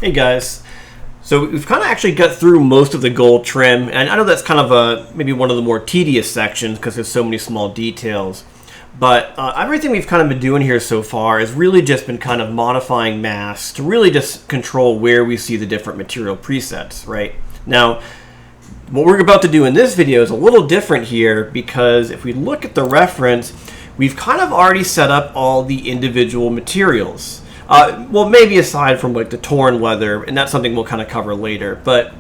Hey guys, so we've kind of actually got through most of the gold trim, and I know that's kind of maybe one of the more tedious sections because there's so many small details, but everything we've kind of been doing here so far has really just been kind of modifying masks to really just control where we see the different material presets, right? Now, what we're about to do in this video is a little different here because if we look at the reference, we've kind of already set up all the individual materials. Well, maybe aside from like the torn leather, and that's something we'll kind of cover later, but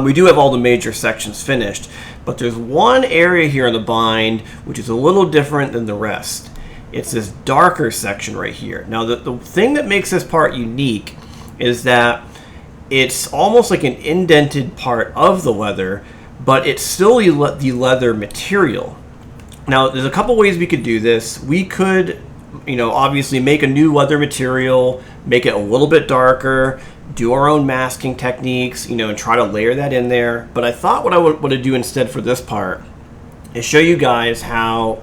we do have all the major sections finished. But there's one area here in the bind which is a little different than the rest. It's this darker section right here. Now, the thing that makes this part unique is that it's almost like an indented part of the leather, but it's still the leather material. Now, there's a couple ways we could do this. We could, obviously make a new leather material, make it a little bit darker, do our own masking techniques, and try to layer that in there. But I thought what I would want to do instead for this part is show you guys how,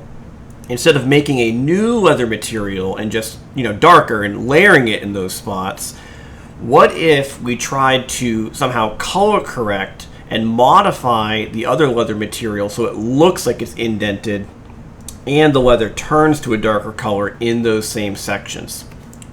instead of making a new leather material and just, darker and layering it in those spots, what if we tried to somehow color correct and modify the other leather material so it looks like it's indented and the leather turns to a darker color in those same sections.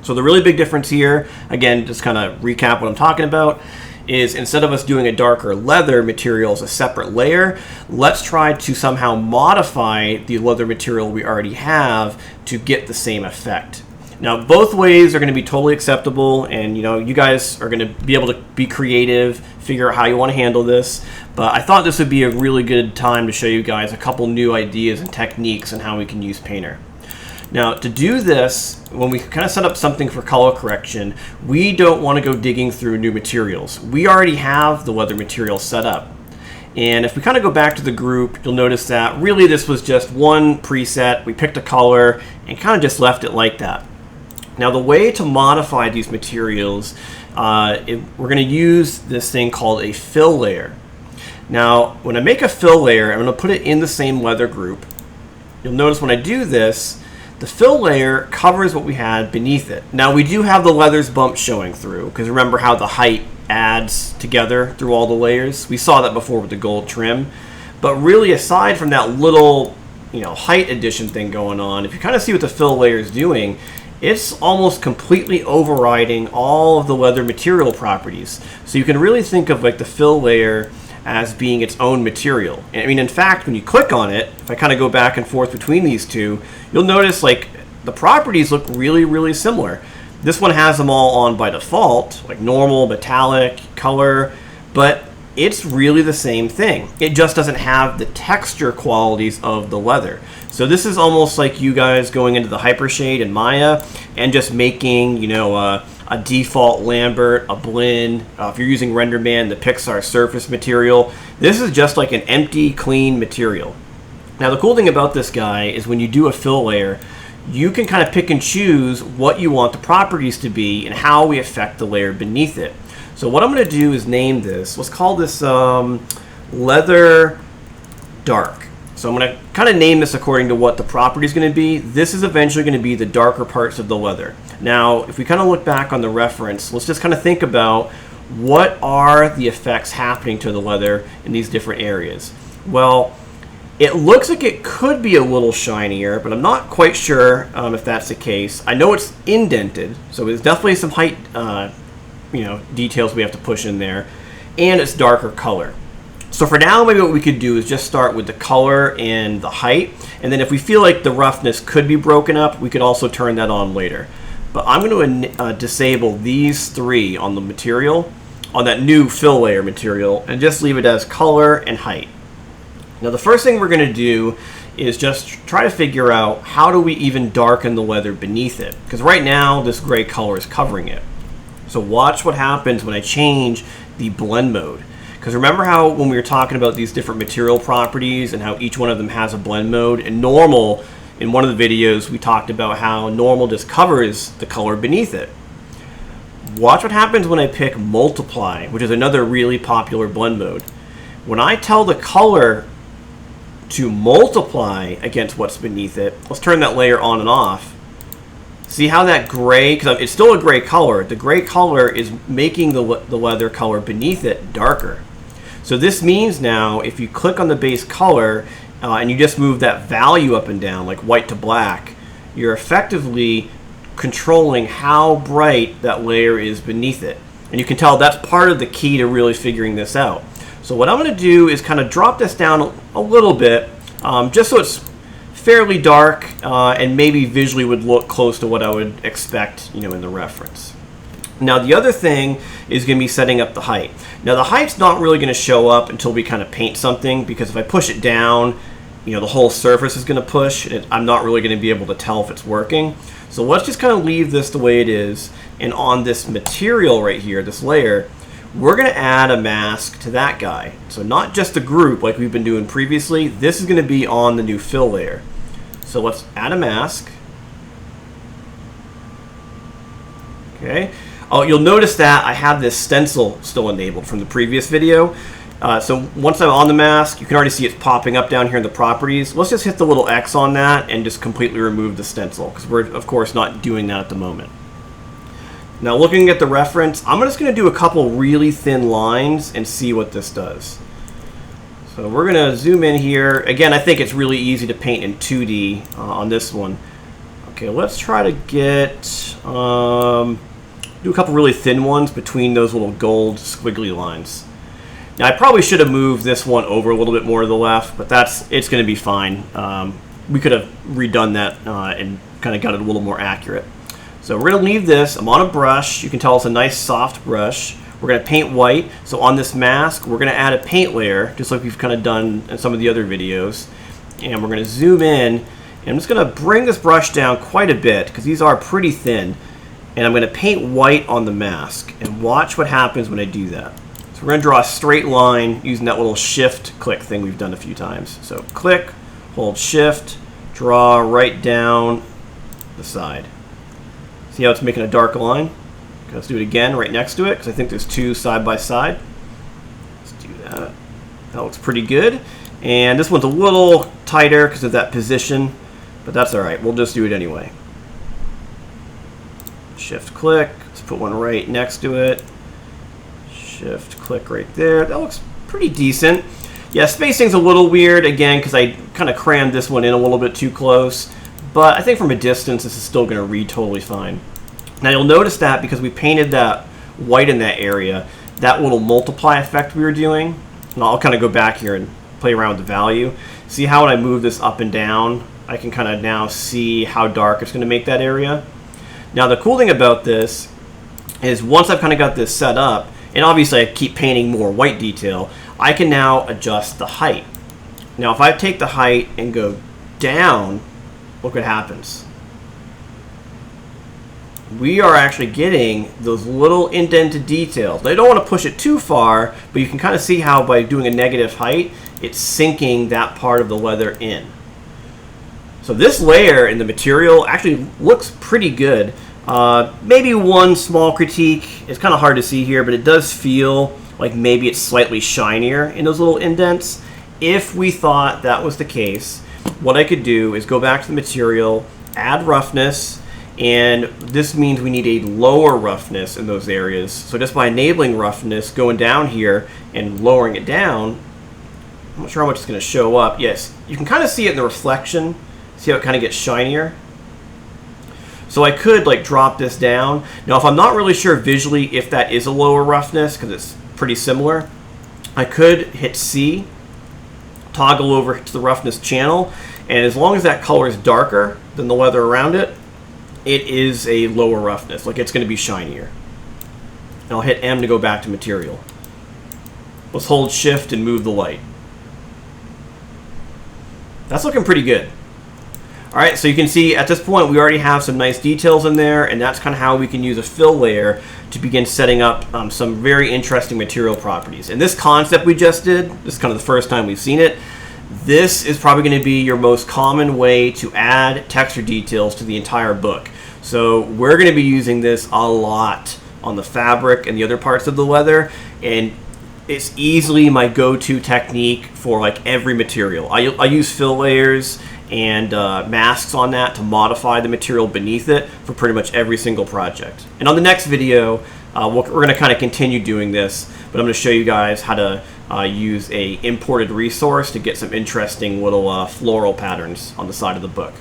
So the really big difference here, again, just kind of recap what I'm talking about, is instead of us doing a darker leather material as a separate layer, let's try to somehow modify the leather material we already have to get the same effect. Now, both ways are going to be totally acceptable, and you guys are going to be able to be creative, figure out how you want to handle this. But I thought this would be a really good time to show you guys a couple new ideas and techniques on how we can use Painter. Now, to do this, when we kind of set up something for color correction, we don't want to go digging through new materials. We already have the leather material set up. And if we kind of go back to the group, you'll notice that really this was just one preset. We picked a color and kind of just left it like that. Now, the way to modify these materials, we're going to use this thing called a fill layer. Now, when I make a fill layer, I'm going to put it in the same leather group. You'll notice when I do this, the fill layer covers what we had beneath it. Now, we do have the leather's bump showing through, because remember how the height adds together through all the layers? We saw that before with the gold trim. But really, aside from that little, height addition thing going on, if you kind of see what the fill layer is doing, it's almost completely overriding all of the leather material properties. So you can really think of like the fill layer as being its own material. I mean, in fact, when you click on it, if I kind of go back and forth between these two, you'll notice like the properties look really, really similar. This one has them all on by default, like normal, metallic, color, but it's really the same thing. It just doesn't have the texture qualities of the leather. So this is almost like you guys going into the Hypershade in Maya and just making, a default Lambert, a blend. If you're using RenderMan, the Pixar surface material, this is just like an empty, clean material. Now, the cool thing about this guy is when you do a fill layer, you can kind of pick and choose what you want the properties to be and how we affect the layer beneath it. So what I'm going to do is name this. Let's call this Leather Dark. So I'm going to kind of name this according to what the property is going to be. This is eventually going to be the darker parts of the leather. Now, if we kind of look back on the reference, let's just kind of think about what are the effects happening to the leather in these different areas. Well, it looks like it could be a little shinier, but I'm not quite sure if that's the case. I know it's indented, so there's definitely some height details we have to push in there, and it's darker color. So for now, maybe what we could do is just start with the color and the height, and then if we feel like the roughness could be broken up, we could also turn that on later. But I'm going to disable these three on the material, on that new fill layer material, and just leave it as color and height. Now, the first thing we're going to do is just try to figure out how do we even darken the leather beneath it, because right now this gray color is covering it. So watch what happens when I change the blend mode. Because remember how when we were talking about these different material properties and how each one of them has a blend mode, and normal, in one of the videos we talked about how normal just covers the color beneath it. Watch what happens when I pick multiply, which is another really popular blend mode. When I tell the color to multiply against what's beneath it, let's turn that layer on and off. See how that gray, because it's still a gray color, the gray color is making the leather color beneath it darker. So this means now if you click on the base color and you just move that value up and down, like white to black, you're effectively controlling how bright that layer is beneath it. And you can tell that's part of the key to really figuring this out. So what I'm going to do is kind of drop this down a little bit, just so it's fairly dark and maybe visually would look close to what I would expect, in the reference. Now the other thing is going to be setting up the height. Now the height's not really going to show up until we kind of paint something, because if I push it down, the whole surface is going to push. I'm not really going to be able to tell if it's working. So let's just kind of leave this the way it is. And on this material right here, this layer, we're going to add a mask to that guy. So not just the group like we've been doing previously. This is going to be on the new fill layer. So let's add a mask. Okay. Oh, you'll notice that I have this stencil still enabled from the previous video. So once I'm on the mask, you can already see it's popping up down here in the properties. Let's just hit the little X on that and just completely remove the stencil, because we're, of course, not doing that at the moment. Now looking at the reference, I'm just going to do a couple really thin lines and see what this does. So we're going to zoom in here. Again, I think it's really easy to paint in 2D on this one. Okay, let's try to get, do a couple really thin ones between those little gold squiggly lines. Now I probably should have moved this one over a little bit more to the left, but it's going to be fine. We could have redone that and kind of got it a little more accurate. So we're going to leave this. I'm on a brush. You can tell it's a nice soft brush. We're going to paint white. So on this mask, we're going to add a paint layer, just like we've kind of done in some of the other videos. And we're going to zoom in. And I'm just going to bring this brush down quite a bit, because these are pretty thin. And I'm going to paint white on the mask. And watch what happens when I do that. So we're going to draw a straight line using that little shift click thing we've done a few times. So click, hold shift, draw right down the side. See how it's making a dark line? Okay, let's do it again right next to it, because I think there's two side by side. Let's do that. That looks pretty good. And this one's a little tighter because of that position, but that's all right. We'll just do it anyway. Shift click. Let's put one right next to it. Shift click right there. That looks pretty decent. Yeah, spacing's a little weird, again, because I kind of crammed this one in a little bit too close. But I think from a distance, this is still going to read totally fine. Now you'll notice that because we painted that white in that area, that little multiply effect we were doing, and I'll kind of go back here and play around with the value. See how when I move this up and down, I can kind of now see how dark it's going to make that area. Now the cool thing about this is once I've kind of got this set up, and obviously I keep painting more white detail, I can now adjust the height. Now if I take the height and go down, look what happens. We are actually getting those little indented details. Now, I don't want to push it too far, but you can kind of see how by doing a negative height, it's sinking that part of the leather in. So this layer in the material actually looks pretty good. Maybe one small critique, it's kind of hard to see here, but it does feel like maybe it's slightly shinier in those little indents. If we thought that was the case, what I could do is go back to the material, add roughness, and this means we need a lower roughness in those areas. So just by enabling roughness, going down here and lowering it down, I'm not sure how much it's going to show up. Yes, you can kind of see it in the reflection. See how it kind of gets shinier? So I could like drop this down. Now if I'm not really sure visually if that is a lower roughness, because it's pretty similar, I could hit C, toggle over to the roughness channel, and as long as that color is darker than the leather around it, it is a lower roughness, like it's going to be shinier. And I'll hit M to go back to material. Let's hold shift and move the light. That's looking pretty good. Alright, so you can see at this point we already have some nice details in there, and that's kind of how we can use a fill layer to begin setting up some very interesting material properties. And this concept we just did, this is kind of the first time we've seen it, this is probably going to be your most common way to add texture details to the entire book. So we're going to be using this a lot on the fabric and the other parts of the leather, and it's easily my go-to technique for like every material. I use fill layers and masks on that to modify the material beneath it for pretty much every single project. And on the next video, we're going to kind of continue doing this, but I'm going to show you guys how to use a imported resource to get some interesting little floral patterns on the side of the book.